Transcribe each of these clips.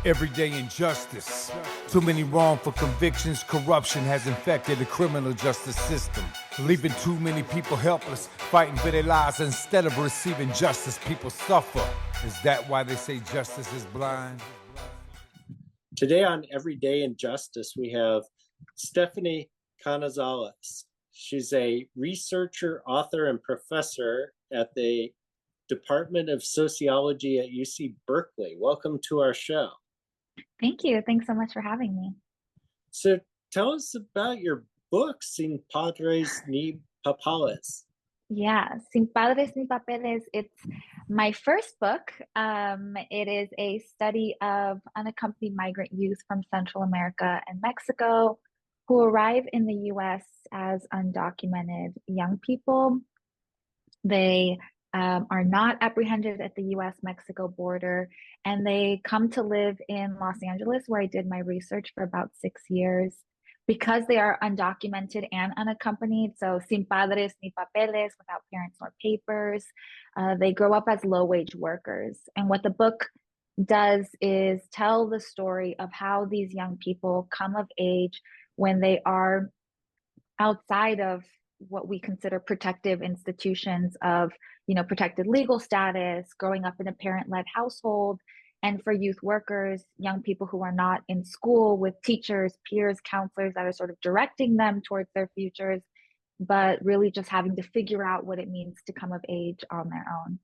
Everyday injustice. Too many wrongful convictions. Corruption has infected the criminal justice system, leaving too many people helpless, fighting for their lives. Instead of receiving justice, people suffer. Is that why they say justice is blind? Today on Everyday Injustice, we have Stephanie Canizales. She's a researcher, author, and professor at the Department of Sociology at UC Berkeley. Welcome to our show. Thank you. Thanks so much for having me. So tell us about your book, Sin Padres ni Papeles. Yeah, Sin Padres ni Papeles. It's my first book. It is a study of unaccompanied migrant youth from Central America and Mexico who arrive in the US as undocumented young people. They are not apprehended at the US-Mexico border, and they come to live in Los Angeles, where I did my research for about 6 years. Because they are undocumented and unaccompanied, so sin padres ni papeles, without parents or papers, they grow up as low-wage workers. And what the book does is tell the story of how these young people come of age when they are outside of what we consider protective institutions of, protected legal status, growing up in a parent-led household, and for youth workers, young people who are not in school with teachers, peers, counselors that are sort of directing them towards their futures, but really just having to figure out what it means to come of age on their own.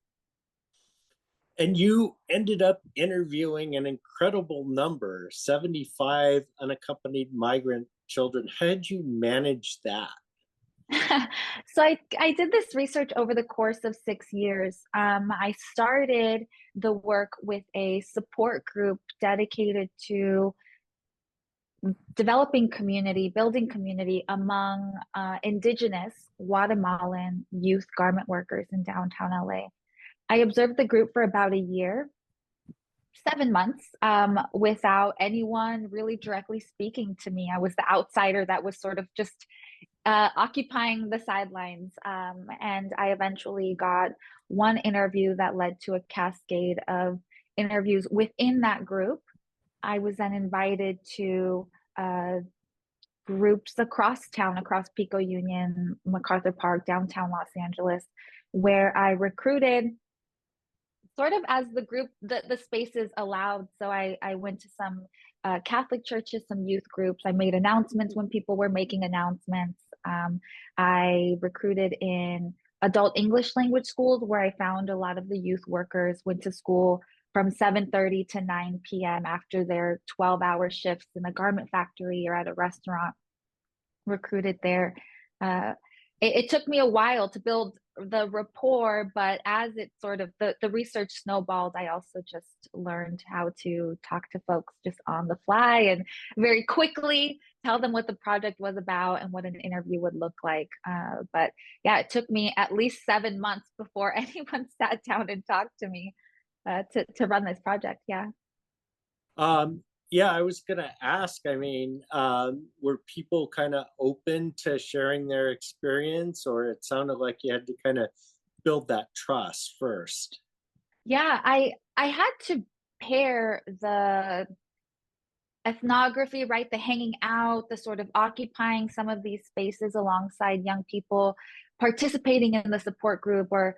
And you ended up interviewing an incredible number, 75 unaccompanied migrant children. How did you manage that? So I did this research over the course of 6 years. I started the work with a support group dedicated to developing community, building community among indigenous Guatemalan youth garment workers in downtown LA. I observed the group for about a year, 7 months, without anyone really directly speaking to me. I was the outsider that was sort of just occupying the sidelines. And I eventually got one interview that led to a cascade of interviews within that group. I was then invited to groups across town, across Pico Union, MacArthur Park, downtown Los Angeles, where I recruited sort of as the group, the spaces allowed. So I went to some Catholic churches, some youth groups. I made announcements when people were making announcements. I recruited in adult English language schools where I found a lot of the youth workers went to school from 7:30 to 9 p.m. after their 12-hour shifts in a garment factory or at a restaurant. Recruited there. It took me a while to build the rapport, but as it sort of the research snowballed, I also just learned how to talk to folks just on the fly and very quickly tell them what the project was about and what an interview would look like. But yeah, it took me at least 7 months before anyone sat down and talked to me to run this project. Yeah. Yeah, I was going to ask, were people kind of open to sharing their experience, or it sounded like you had to kind of build that trust first? Yeah, I had to pair the ethnography, right? The hanging out, the sort of occupying some of these spaces alongside young people, participating in the support group or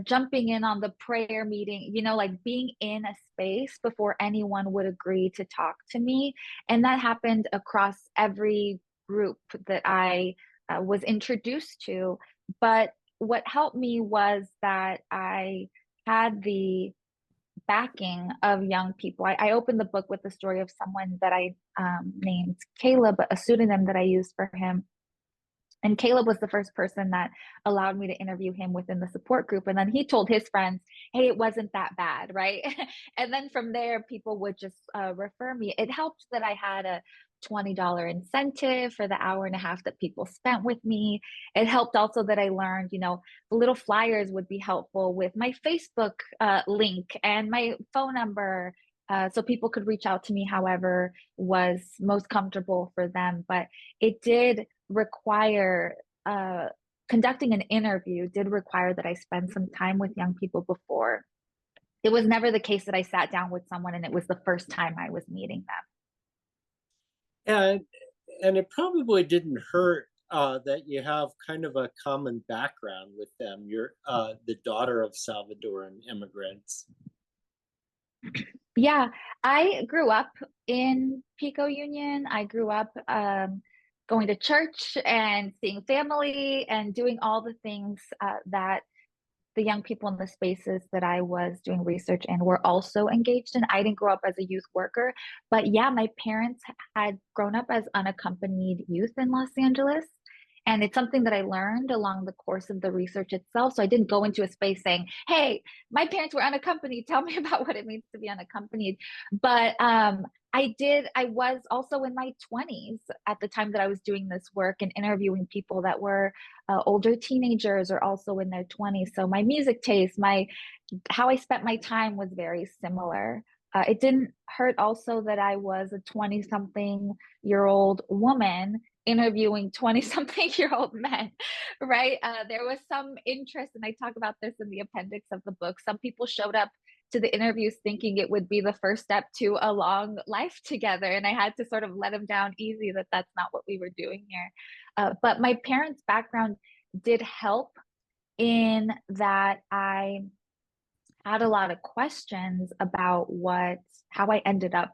jumping in on the prayer meeting, like being in a space before anyone would agree to talk to me. And that happened across every group that I was introduced to. But what helped me was that I had the backing of young people. I opened the book with the story of someone that I named Caleb, a pseudonym that I used for him. And Caleb was the first person that allowed me to interview him within the support group. And then he told his friends, hey, it wasn't that bad, right? And then from there, people would just refer me. It helped that I had a $20 incentive for the hour and a half that people spent with me. It helped also that I learned, the little flyers would be helpful with my Facebook link and my phone number. So people could reach out to me however was most comfortable for them. But it did require conducting an interview did require that I spend some time with young people before it was never the case that I sat down with someone and it was the first time I was meeting them. And it probably didn't hurt that you have kind of a common background with them. You're the daughter of Salvadoran immigrants. Yeah, I grew up in Pico Union. I grew up going to church and seeing family and doing all the things that the young people in the spaces that I was doing research in were also engaged in. I didn't grow up as a youth worker, but yeah, my parents had grown up as unaccompanied youth in Los Angeles. And it's something that I learned along the course of the research itself. So I didn't go into a space saying, hey, my parents were unaccompanied. Tell me about what it means to be unaccompanied. But I was also in my 20s at the time that I was doing this work and interviewing people that were older teenagers or also in their 20s. So my music taste, how I spent my time was very similar. It didn't hurt also that I was a 20-something-year-old woman interviewing 20-something-year-old men, right? There was some interest, and I talk about this in the appendix of the book. Some people showed up to the interviews thinking it would be the first step to a long life together, and I had to sort of let them down easy that that's not what we were doing here. But my parents' background did help in that I had a lot of questions about how I ended up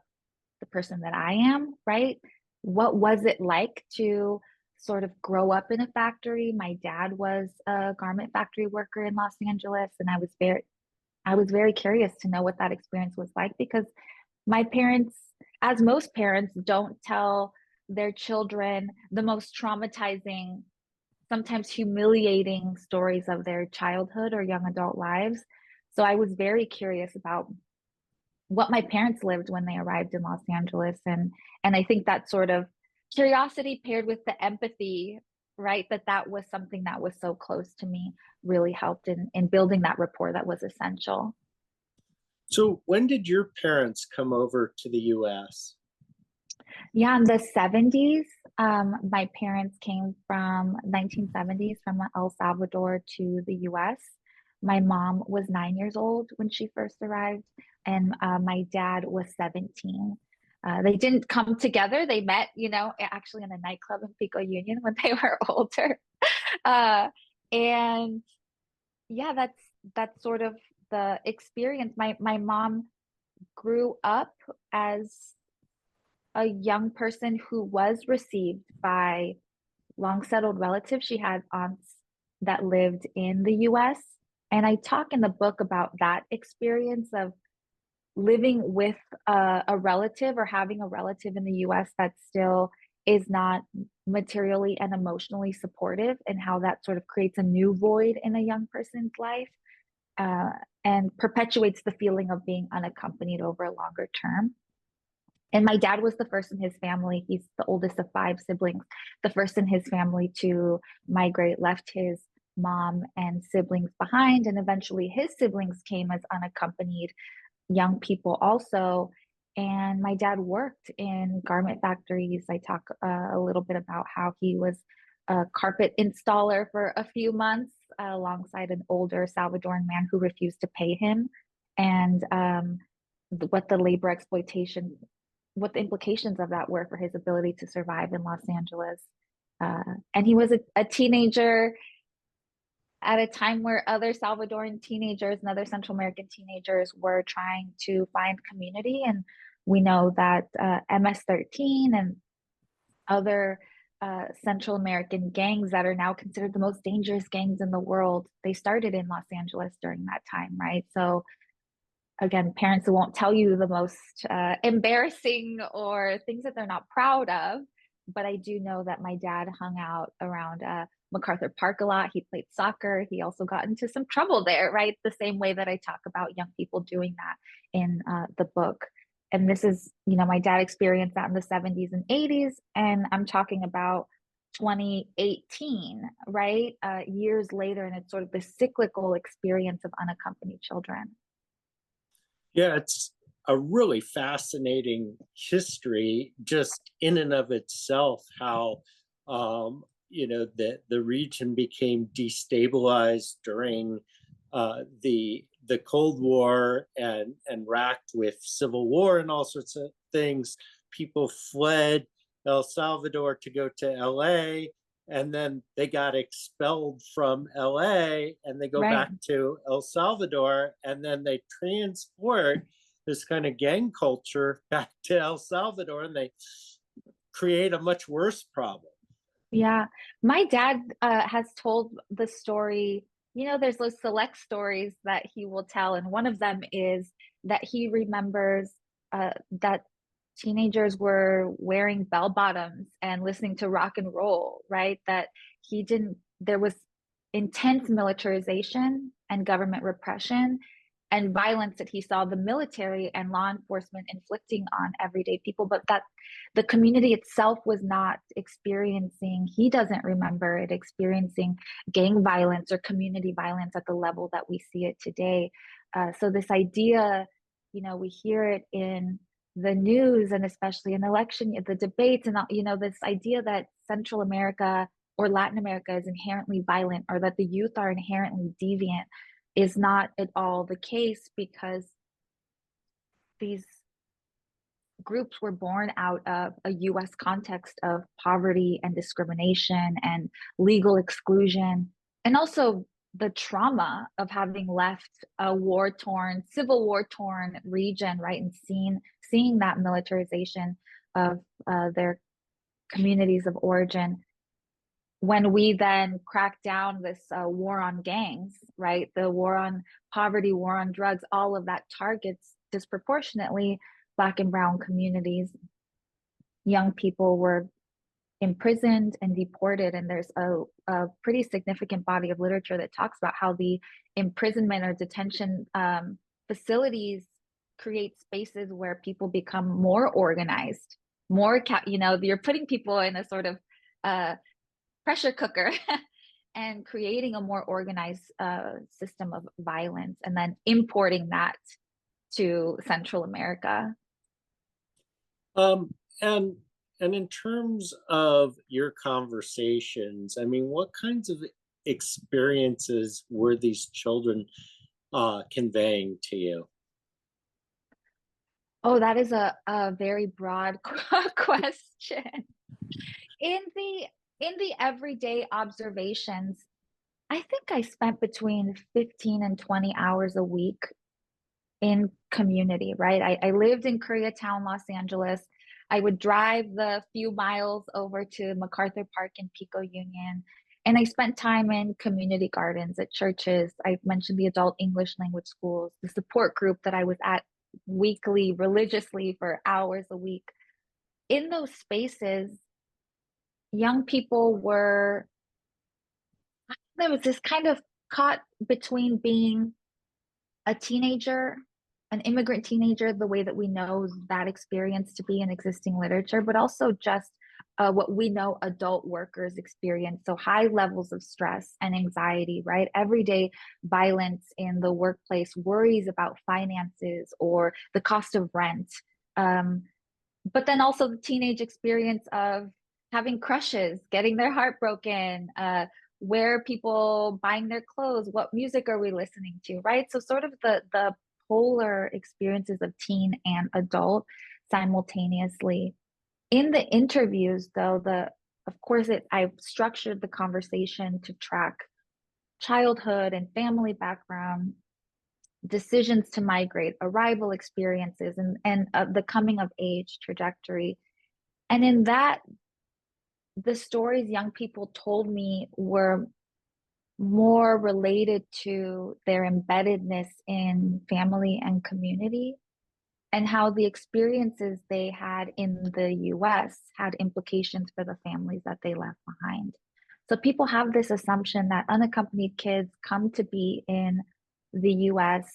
the person that I am, right? What was it like to sort of grow up in a factory? My dad was a garment factory worker in Los Angeles, and I was very curious to know what that experience was like, because my parents, as most parents, don't tell their children the most traumatizing, sometimes humiliating stories of their childhood or young adult lives. So I was very curious about what my parents lived when they arrived in Los Angeles. And I think that sort of curiosity paired with the empathy, right, that was something that was so close to me, really helped in building that rapport that was essential. So when did your parents come over to the US? Yeah, in the 70s, my parents came from 1970s from El Salvador to the US. My mom was 9 years old when she first arrived, and my dad was 17. They didn't come together. They met, actually in a nightclub in Pico Union when they were older. And yeah, that's sort of the experience. My mom grew up as a young person who was received by long settled relatives. She had aunts that lived in the US. And I talk in the book about that experience of living with a relative or having a relative in the US that still is not materially and emotionally supportive, and how that sort of creates a new void in a young person's life uh, and perpetuates the feeling of being unaccompanied over a longer term. And my dad was the first in his family. He's the oldest of 5 siblings, the first in his family to migrate, left his mom and siblings behind. And eventually his siblings came as unaccompanied young people also. And my dad worked in garment factories. I talk a little bit about how he was a carpet installer for a few months alongside an older Salvadoran man who refused to pay him. And what the labor exploitation, what the implications of that were for his ability to survive in Los Angeles. And he was a teenager at a time where other Salvadoran teenagers and other Central American teenagers were trying to find community. And we know that MS-13 and other Central American gangs that are now considered the most dangerous gangs in the world, they started in Los Angeles during that time, right? So again, parents who won't tell you the most embarrassing or things that they're not proud of. But I do know that my dad hung out around MacArthur Park a lot. He played soccer. He also got into some trouble there, right? The same way that I talk about young people doing that in the book. And this is, my dad experienced that in the 70s and 80s. And I'm talking about 2018, right? Years later, and it's sort of the cyclical experience of unaccompanied children. Yeah, it's a really fascinating history just in and of itself, how the region became destabilized during the the Cold War and racked with civil war and all sorts of things, people fled El Salvador to go to LA, and then they got expelled from LA and they go Right. back to El Salvador, and then they transport this kind of gang culture back to El Salvador, and they create a much worse problem. Yeah. My dad has told the story, there's those select stories that he will tell, and one of them is that he remembers that teenagers were wearing bell bottoms and listening to rock and roll, right? That there was intense militarization and government repression and violence that he saw the military and law enforcement inflicting on everyday people, but that the community itself was not experiencing, he doesn't remember it experiencing gang violence or community violence at the level that we see it today. So this idea, we hear it in the news and especially in election, the debates, and this idea that Central America or Latin America is inherently violent, or that the youth are inherently deviant, is not at all the case, because these groups were born out of a US context of poverty and discrimination and legal exclusion, and also the trauma of having left a civil war torn region, right? And seeing that militarization of their communities of origin. When we then crack down this war on gangs, right? The war on poverty, war on drugs, all of that targets disproportionately Black and brown communities. Young people were imprisoned and deported, and there's a pretty significant body of literature that talks about how the imprisonment or detention facilities create spaces where people become more organized, you're putting people in a sort of pressure cooker and creating a more organized system of violence, and then importing that to Central America. And in terms of your conversations, I mean, what kinds of experiences were these children conveying to you? Oh, that is a very broad question. In the everyday observations, I think I spent between 15 and 20 hours a week in community, right? I lived in Koreatown, Los Angeles. I would drive the few miles over to MacArthur Park in Pico Union, and I spent time in community gardens, at churches. I mentioned the adult English language schools, the support group that I was at weekly, religiously for hours a week. In those spaces, young people there was this kind of caught between being a teenager, an immigrant teenager, the way that we know that experience to be in existing literature, but also just what we know adult workers experience. So high levels of stress and anxiety, right? Everyday violence in the workplace, worries about finances or the cost of rent. But then also the teenage experience of having crushes, getting their heart broken, where people buying their clothes, what music are we listening to, right? So sort of the polar experiences of teen and adult simultaneously. In the interviews, though, of course I've structured the conversation to track childhood and family background, decisions to migrate, arrival experiences, and the coming of age trajectory. And in that, the stories young people told me were more related to their embeddedness in family and community, and how the experiences they had in the US had implications for the families that they left behind. So people have this assumption that unaccompanied kids come to be in the US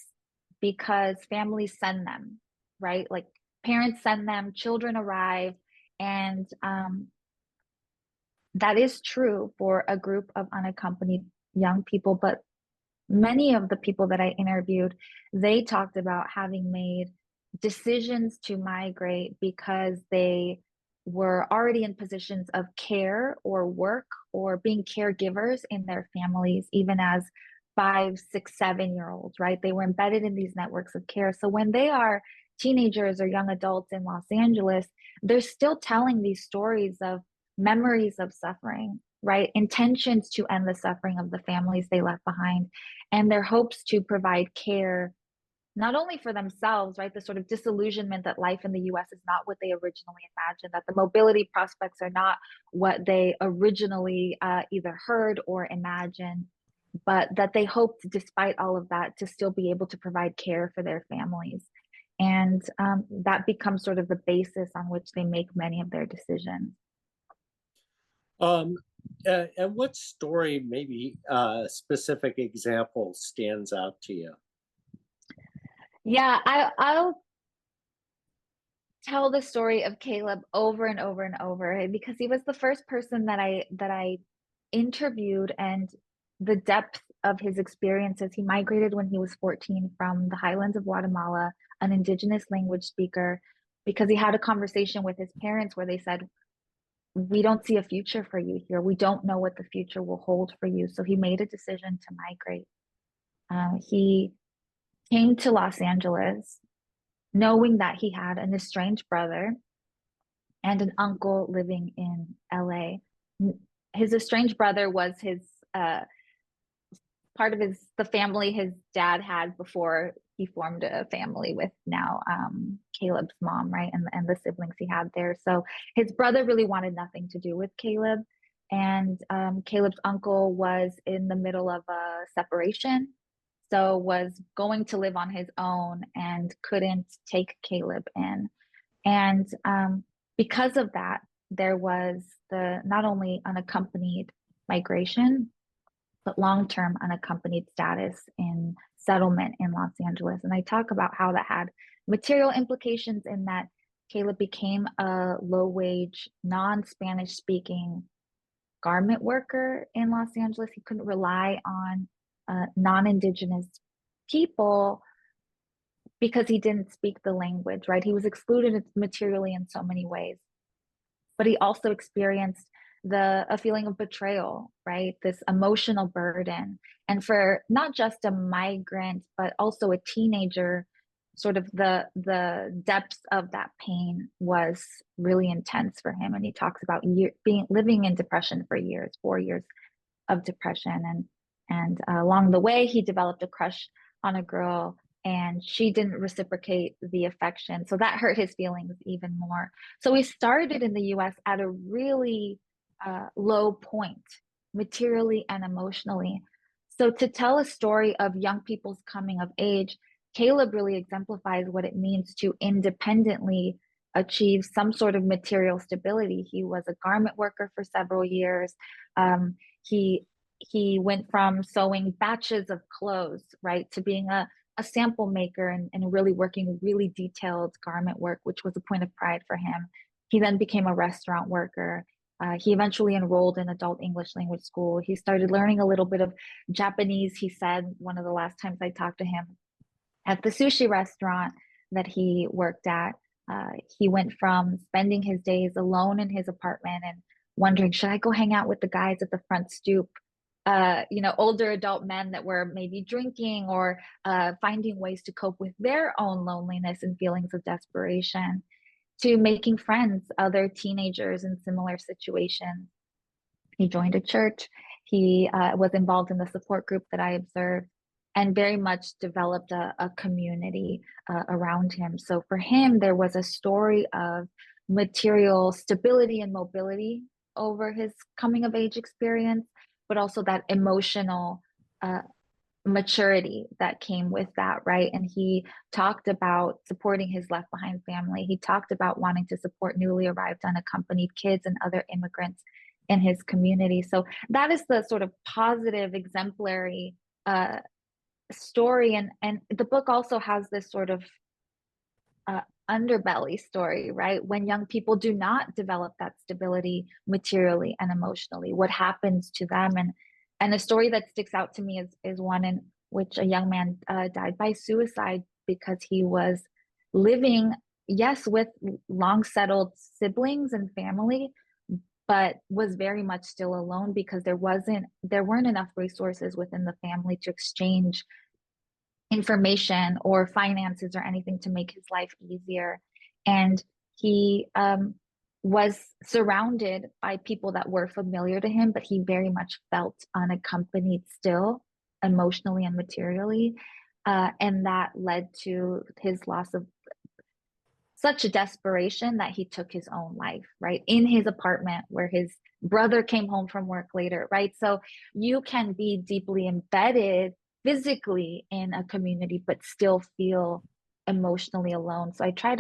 because families send them, right? Like parents send them, children arrive, and that is true for a group of unaccompanied young people. But many of the people that I interviewed, they talked about having made decisions to migrate because they were already in positions of care or work or being caregivers in their families, even as 5, 6, 7-year-olds, right? They were embedded in these networks of care. So when they are teenagers or young adults in Los Angeles, they're still telling these stories of memories of suffering, right? Intentions to end the suffering of the families they left behind, and their hopes to provide care, not only for themselves, right? The sort of disillusionment that life in the US is not what they originally imagined, that the mobility prospects are not what they originally either heard or imagined, but that they hoped, despite all of that, to still be able to provide care for their families. And that becomes sort of the basis on which they make many of their decisions. And what story, maybe specific example, stands out to you? Yeah, I'll tell the story of Caleb over and over and over because he was the first person that I interviewed, and the depth of his experiences. He migrated when he was 14 from the highlands of Guatemala, an indigenous language speaker, because he had a conversation with his parents where they said, we don't see a future for you here. We don't know what the future will hold for you. So he made a decision to migrate. He came to Los Angeles knowing that he had an estranged brother and an uncle living in LA. His estranged brother was his part of the family his dad had before he formed a family with now Caleb's mom, right? And the siblings he had there. So his brother really wanted nothing to do with Caleb. And Caleb's uncle was in the middle of a separation, so was going to live on his own and couldn't take Caleb in. And because of that, there was the not only unaccompanied migration, but long-term unaccompanied status in settlement in Los Angeles. And I talk about how that had material implications in that Caleb became a low-wage, non-Spanish speaking garment worker in Los Angeles. He couldn't rely on non-Indigenous people because he didn't speak the language, right? He was excluded materially in so many ways. But he also experienced a feeling of betrayal, right? This emotional burden. And for not just a migrant, but also a teenager, sort of the depths of that pain was really intense for him. And he talks about living in depression for years, 4 years of depression. And along the way, he developed a crush on a girl, and she didn't reciprocate the affection. So that hurt his feelings even more. So he started in the US at a really low point, materially and emotionally. So to tell a story of young people's coming of age, Caleb really exemplifies what it means to independently achieve some sort of material stability. He was a garment worker for several years. He went from sewing batches of clothes, right, to being a sample maker and really working really detailed garment work, which was a point of pride for him. He then became a restaurant worker. He eventually enrolled in adult English language school. He started learning a little bit of Japanese, he said, one of the last times I talked to him, at the sushi restaurant that he worked at. He went from spending his days alone in his apartment and wondering, should I go hang out with the guys at the front stoop? Older adult men that were maybe drinking or finding ways to cope with their own loneliness and feelings of desperation, to making friends, other teenagers in similar situations. He joined a church. He was involved in the support group that I observed and very much developed a community around him. So for him, there was a story of material stability and mobility over his coming of age experience, but also that emotional maturity that came with that, right? And he talked about supporting his left behind family. He talked about wanting to support newly arrived unaccompanied kids and other immigrants in his community. So that is the sort of positive, exemplary story. And the book also has this sort of underbelly story, right? When young people do not develop that stability materially and emotionally, what happens to them? And a story that sticks out to me is one in which a young man died by suicide because he was living, yes, with long settled siblings and family, but was very much still alone because there weren't enough resources within the family to exchange information or finances or anything to make his life easier. And he was surrounded by people that were familiar to him, but he very much felt unaccompanied still, emotionally and materially. And that led to his loss of such a desperation that he took his own life, right? In his apartment where his brother came home from work later, right? So you can be deeply embedded physically in a community, but still feel emotionally alone. So I try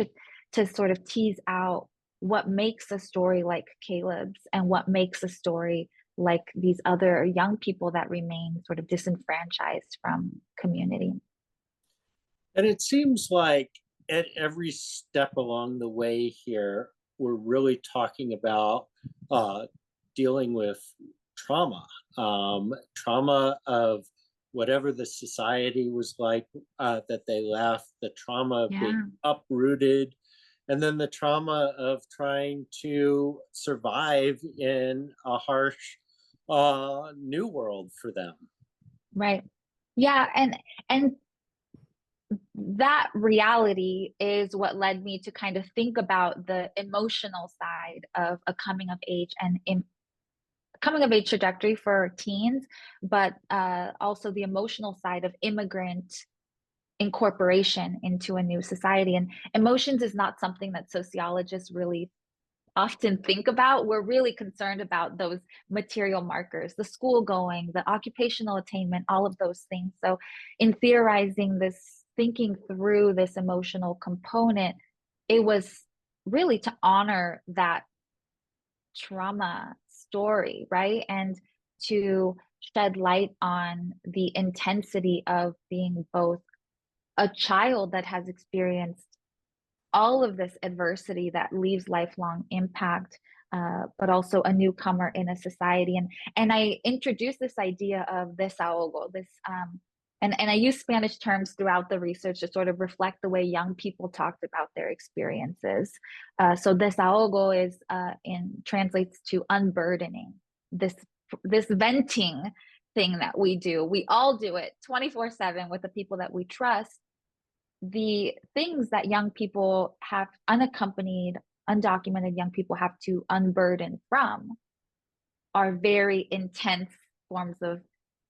to sort of tease out what makes a story like Caleb's and what makes a story like these other young people that remain sort of disenfranchised from community. And it seems like at every step along the way here, we're really talking about dealing with trauma, trauma of whatever the society was like that they left, the trauma of being uprooted, and then the trauma of trying to survive in a harsh new world for them. Right. Yeah, and that reality is what led me to kind of think about the emotional side of a coming of age and in coming of age trajectory for teens, but also the emotional side of immigrant incorporation into a new society. And emotions is not something that sociologists really often think about. We're really concerned about those material markers, the school going, the occupational attainment, all of those things. So in theorizing this, thinking through this emotional component, it was really to honor that trauma story, right? And to shed light on the intensity of being both a child that has experienced all of this adversity that leaves lifelong impact, but also a newcomer in a society. And I introduced this idea of desahogo, and I use Spanish terms throughout the research to sort of reflect the way young people talked about their experiences. So desahogo is translates to unburdening, this venting thing that we do. We all do it 24/7 with the people that we trust. The things that young people have, unaccompanied, undocumented young people have to unburden from, are very intense forms of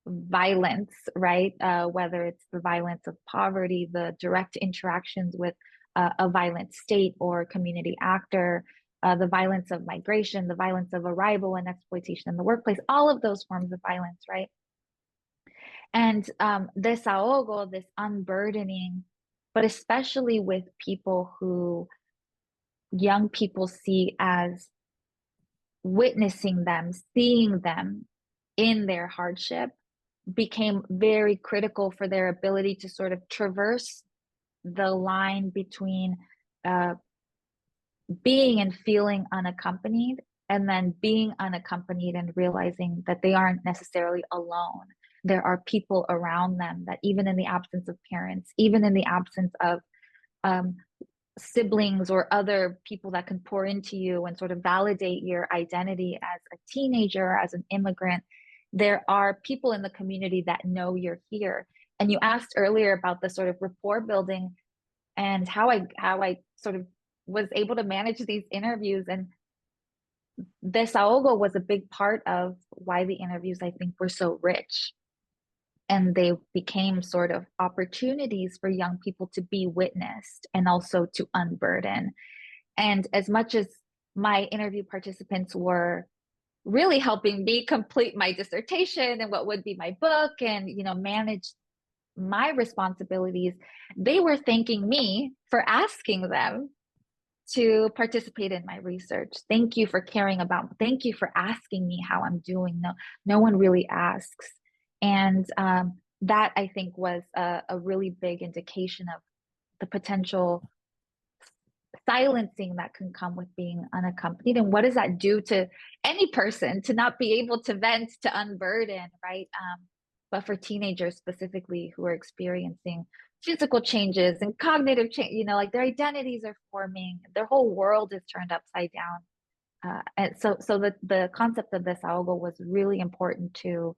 violence, right? Whether it's the violence of poverty, the direct interactions with a violent state or community actor, the violence of migration, the violence of arrival and exploitation in the workplace, all of those forms of violence, right? And desahogo, this unburdening, but especially with people who young people see as witnessing them, seeing them in their hardship, became very critical for their ability to sort of traverse the line between being and feeling unaccompanied, and then being unaccompanied and realizing that they aren't necessarily alone. There are people around them that, even in the absence of parents, even in the absence of siblings or other people that can pour into you and sort of validate your identity as a teenager, as an immigrant, there are people in the community that know you're here. And you asked earlier about the sort of rapport building and how I sort of was able to manage these interviews. And desahogo was a big part of why the interviews, I think, were so rich. And they became sort of opportunities for young people to be witnessed and also to unburden. And as much as my interview participants were really helping me complete my dissertation and what would be my book and, you know, manage my responsibilities, they were thanking me for asking them to participate in my research. Thank you for caring about, thank you for asking me how I'm doing. No one really asks. And that, I think, was a really big indication of the potential silencing that can come with being unaccompanied. And what does that do to any person to not be able to vent, to unburden, right? But for teenagers specifically who are experiencing physical changes and cognitive change, you know, like their identities are forming, their whole world is turned upside down. And so the concept of desahogo was really important to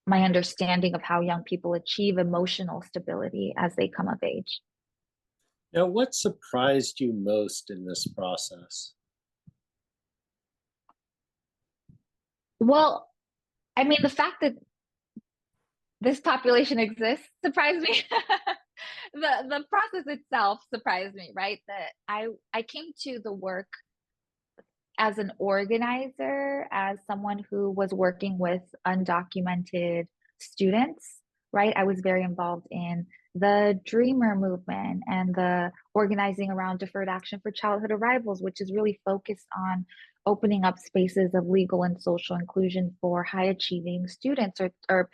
my understanding of how young people achieve emotional stability as they come of age. Now, what surprised you most in this process? Well, I mean, the fact that this population exists surprised me. The process itself surprised me, right? That I came to the work as an organizer, as someone who was working with undocumented students, right? I was very involved in the Dreamer movement and the organizing around deferred action for childhood arrivals, which is really focused on opening up spaces of legal and social inclusion for high achieving students or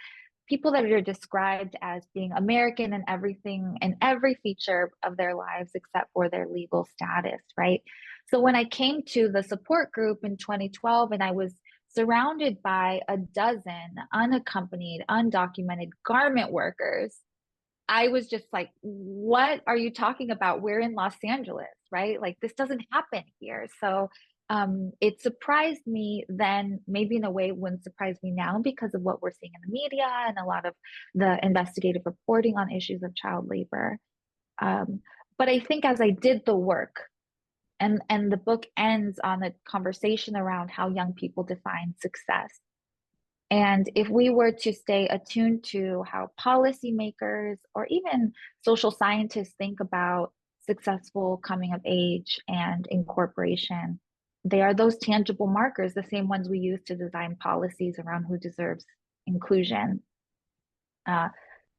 people that are described as being American in everything and every feature of their lives except for their legal status, right? So when I came to the support group in 2012 and I was surrounded by a dozen unaccompanied, undocumented garment workers, I was just like, what are you talking about? We're in Los Angeles, right? Like this doesn't happen here. So it surprised me then, maybe in a way it wouldn't surprise me now because of what we're seeing in the media and a lot of the investigative reporting on issues of child labor. But I think as I did the work, and the book ends on a conversation around how young people define success. And if we were to stay attuned to how policymakers or even social scientists think about successful coming of age and incorporation, they are those tangible markers, the same ones we use to design policies around who deserves inclusion,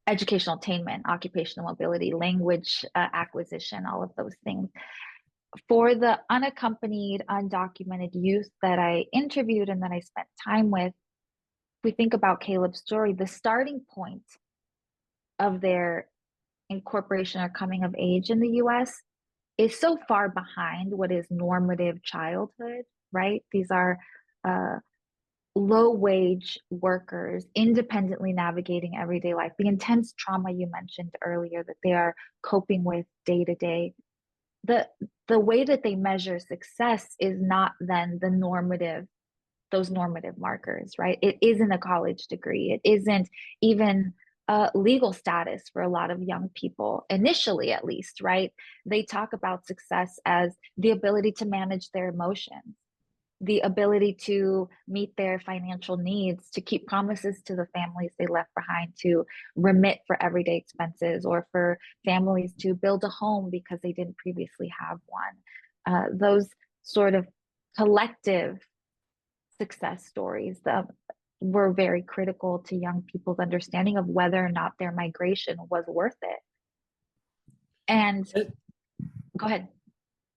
educational attainment, occupational mobility, language acquisition, all of those things. For the unaccompanied, undocumented youth that I interviewed and that I spent time with, if we think about Caleb's story, the starting point of their incorporation or coming of age in the US is so far behind what is normative childhood, right? These are low wage workers independently navigating everyday life. The intense trauma you mentioned earlier that they are coping with day to day. The way that they measure success is not then those normative markers, right? It isn't a college degree. It isn't even legal status for a lot of young people, initially at least, right? They talk about success as the ability to manage their emotions, the ability to meet their financial needs, to keep promises to the families they left behind, to remit for everyday expenses, or for families to build a home because they didn't previously have one. Those sort of collective success stories that were very critical to young people's understanding of whether or not their migration was worth it. And go ahead.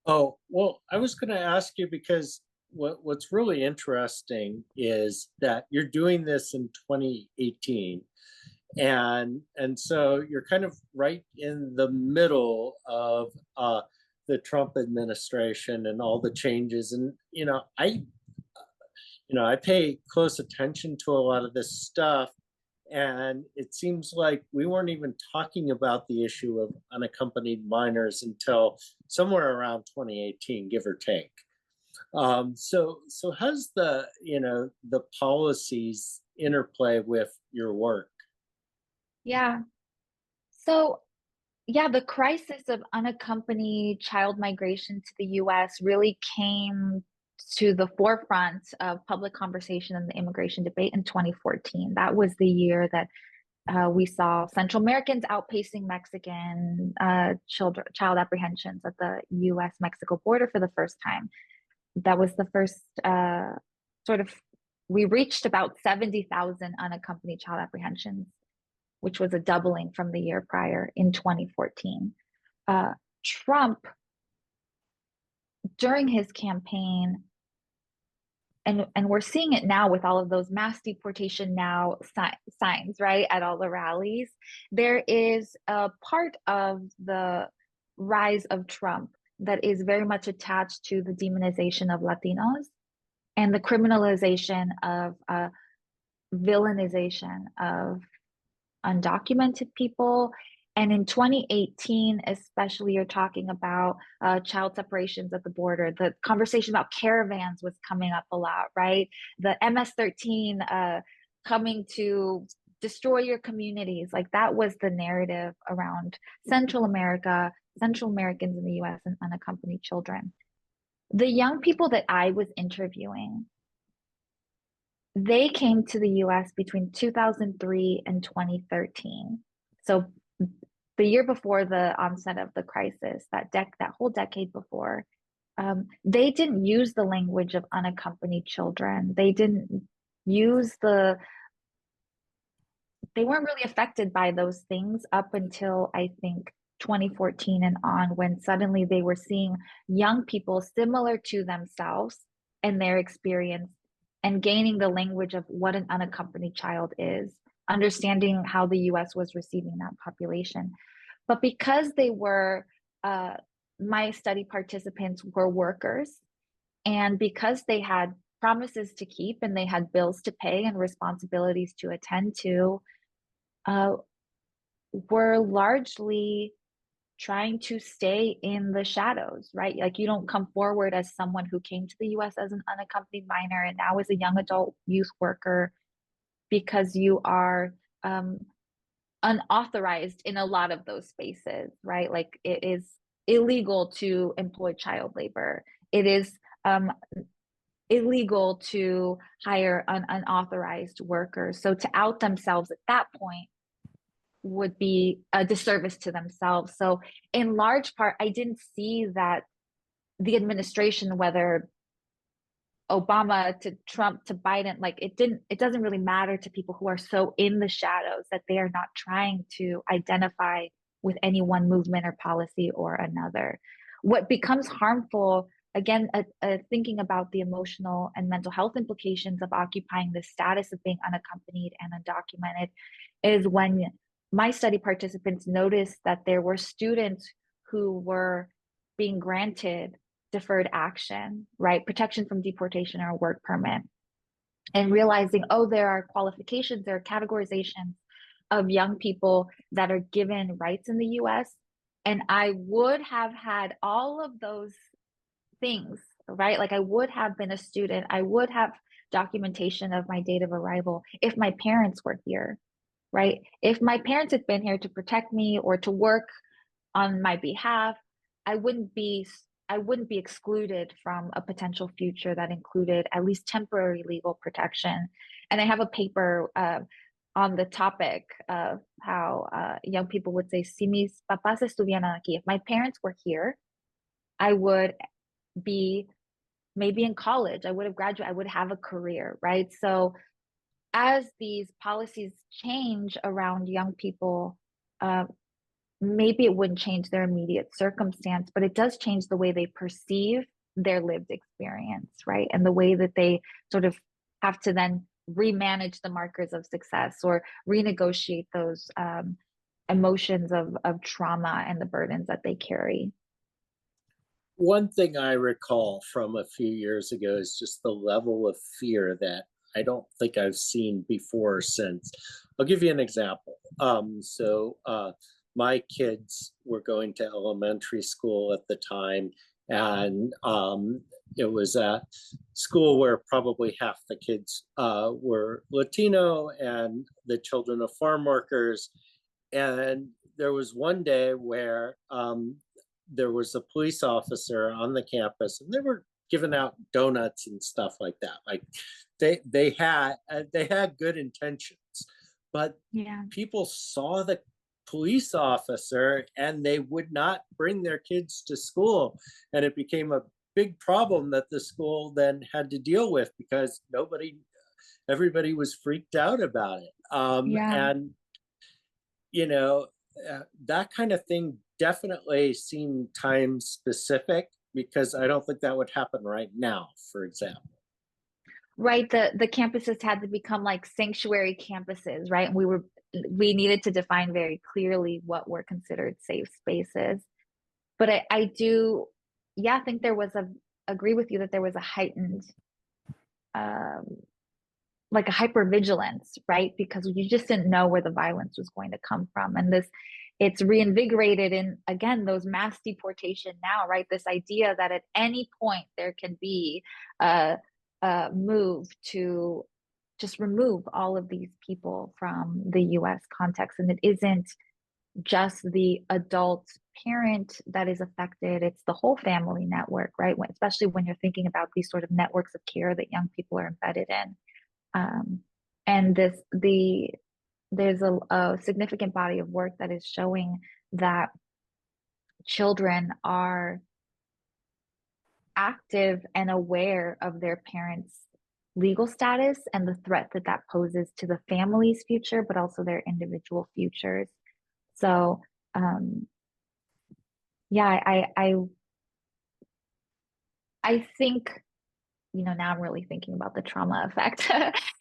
Oh, well, I was going to ask you because what's really interesting is that you're doing this in 2018. And so you're kind of right in the middle of the Trump administration and all the changes. And, I pay close attention to a lot of this stuff. And it seems like we weren't even talking about the issue of unaccompanied minors until somewhere around 2018, give or take. So how's the policies interplay with your work? Yeah. So, yeah, the crisis of unaccompanied child migration to the US really came to the forefront of public conversation in the immigration debate in 2014. That was the year that we saw Central Americans outpacing Mexican child apprehensions at the US-Mexico border for the first time. That was the first we reached about 70,000 unaccompanied child apprehensions, which was a doubling from the year prior in 2014. Trump, during his campaign, and we're seeing it now with all of those mass deportation now signs, right, at all the rallies, there is a part of the rise of Trump that is very much attached to the demonization of Latinos and the criminalization of villainization of undocumented people And in 2018, especially, you're talking about child separations at the border. The conversation about caravans was coming up a lot, right? The MS-13 coming to destroy your communities. Like that was the narrative around Central America, Central Americans in the US, and unaccompanied children. The young people that I was interviewing, they came to the US between 2003 and 2013. So the year before the onset of the crisis, that whole decade before, they didn't use the language of unaccompanied children. They didn't use they weren't really affected by those things up until I think 2014 and on, when suddenly they were seeing young people similar to themselves and their experience and gaining the language of what an unaccompanied child is, understanding how the US was receiving that population. But because they were, my study participants were workers, and because they had promises to keep and they had bills to pay and responsibilities to attend to, were largely trying to stay in the shadows, right? Like you don't come forward as someone who came to the US as an unaccompanied minor and now is a young adult youth worker because you are unauthorized in a lot of those spaces, right? Like it is illegal to employ child labor. It is illegal to hire unauthorized workers. So to out themselves at that point would be a disservice to themselves. So in large part, I didn't see that the administration, whether Obama to Trump to Biden, like it doesn't really matter to people who are so in the shadows that they are not trying to identify with any one movement or policy or another. What becomes harmful, again, thinking about the emotional and mental health implications of occupying the status of being unaccompanied and undocumented, is when my study participants noticed that there were students who were being granted deferred action, right? Protection from deportation or a work permit. And realizing, oh, there are qualifications, there are categorizations of young people that are given rights in the US. And I would have had all of those things, right? Like I would have been a student, I would have documentation of my date of arrival if my parents were here, right? If my parents had been here to protect me or to work on my behalf, I wouldn't be excluded from a potential future that included at least temporary legal protection. And I have a paper on the topic of how young people would say, si mis papás estuvieran aquí, if my parents were here, I would be maybe in college, I would have graduated, I would have a career, right? So as these policies change around young people, maybe it wouldn't change their immediate circumstance, but it does change the way they perceive their lived experience, right? And the way that they sort of have to then remanage the markers of success or renegotiate those emotions of trauma and the burdens that they carry. One thing I recall from a few years ago is just the level of fear that I don't think I've seen before or since. I'll give you an example. My kids were going to elementary school at the time, and it was a school where probably half the kids were Latino and the children of farm workers. And there was one day where there was a police officer on the campus, and they were giving out donuts and stuff like that. Like they had good intentions, but Yeah. people saw the police officer and they would not bring their kids to school, and it became a big problem that the school then had to deal with because everybody was freaked out about it. And that kind of thing definitely seemed time specific, because I don't think that would happen right now, for example. Right, the campuses had to become like sanctuary campuses, right? And we needed to define very clearly what were considered safe spaces. But I do, yeah, think agree with you that there was a heightened, like a hypervigilance, right? Because you just didn't know where the violence was going to come from. And this it's reinvigorated in, again, those mass deportation now, right? This idea that at any point there can be a move to just remove all of these people from the US context. And it isn't just the adult parent that is affected, it's the whole family network, right? Especially when you're thinking about these sort of networks of care that young people are embedded in. And there's a significant body of work that is showing that children are active and aware of their parents' legal status and the threat that that poses to the family's future, but also their individual futures. So, yeah, I think, now I'm really thinking about the trauma effect,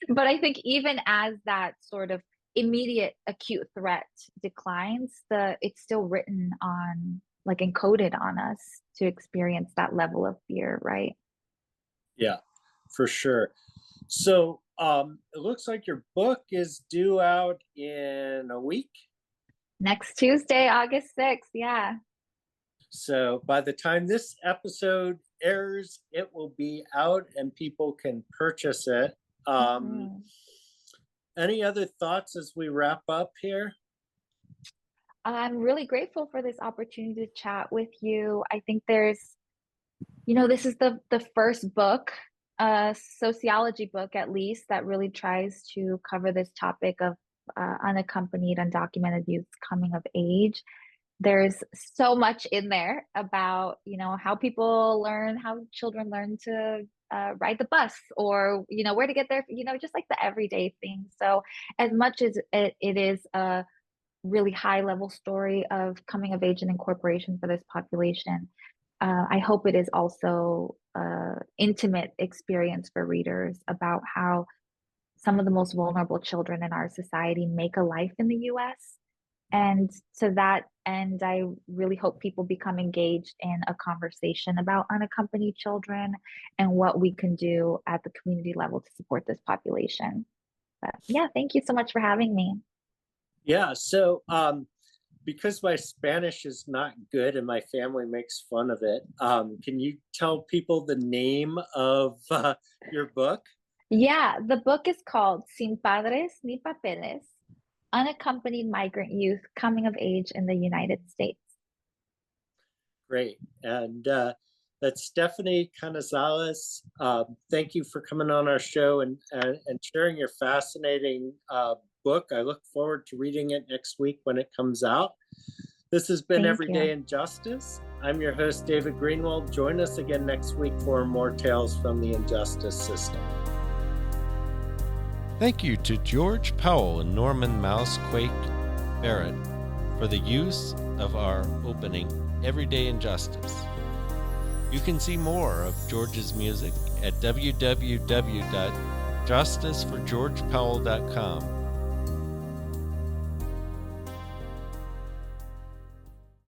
but I think even as that sort of immediate acute threat declines, it's still written on, like encoded on us to experience that level of fear, right? Yeah, for sure. So it looks like your book is due out in a week. Next Tuesday, August 6th. Yeah. So by the time this episode airs, it will be out and people can purchase it. Any other thoughts as we wrap up here? I'm really grateful for this opportunity to chat with you. I think there's, this is the first book, sociology book at least, that really tries to cover this topic of unaccompanied, undocumented youth coming of age. There's so much in there about, how children learn to ride the bus, or, where to get there, just like the everyday things. So as much as it is a really high level story of coming of age and incorporation for this population, I hope it is also intimate experience for readers about how some of the most vulnerable children in our society make a life in the US. And to that end, I really hope people become engaged in a conversation about unaccompanied children and what we can do at the community level to support this population. But yeah, thank you so much for having me. Yeah, so because my Spanish is not good and my family makes fun of it, can you tell people the name of your book? Yeah, the book is called Sin Padres ni Papeles, Unaccompanied Migrant Youth Coming of Age in the United States. Great. And that's Stephanie Canizales. Thank you for coming on our show and sharing your fascinating book. I look forward to reading it next week when it comes out. This has been Everyday Injustice. I'm your host, David Greenwald. Join us again next week for more tales from the injustice system. Thank you to George Powell and Norman Mousequake Barrett for the use of our opening, Everyday Injustice. You can see more of George's music at www.justiceforgeorgepowell.com.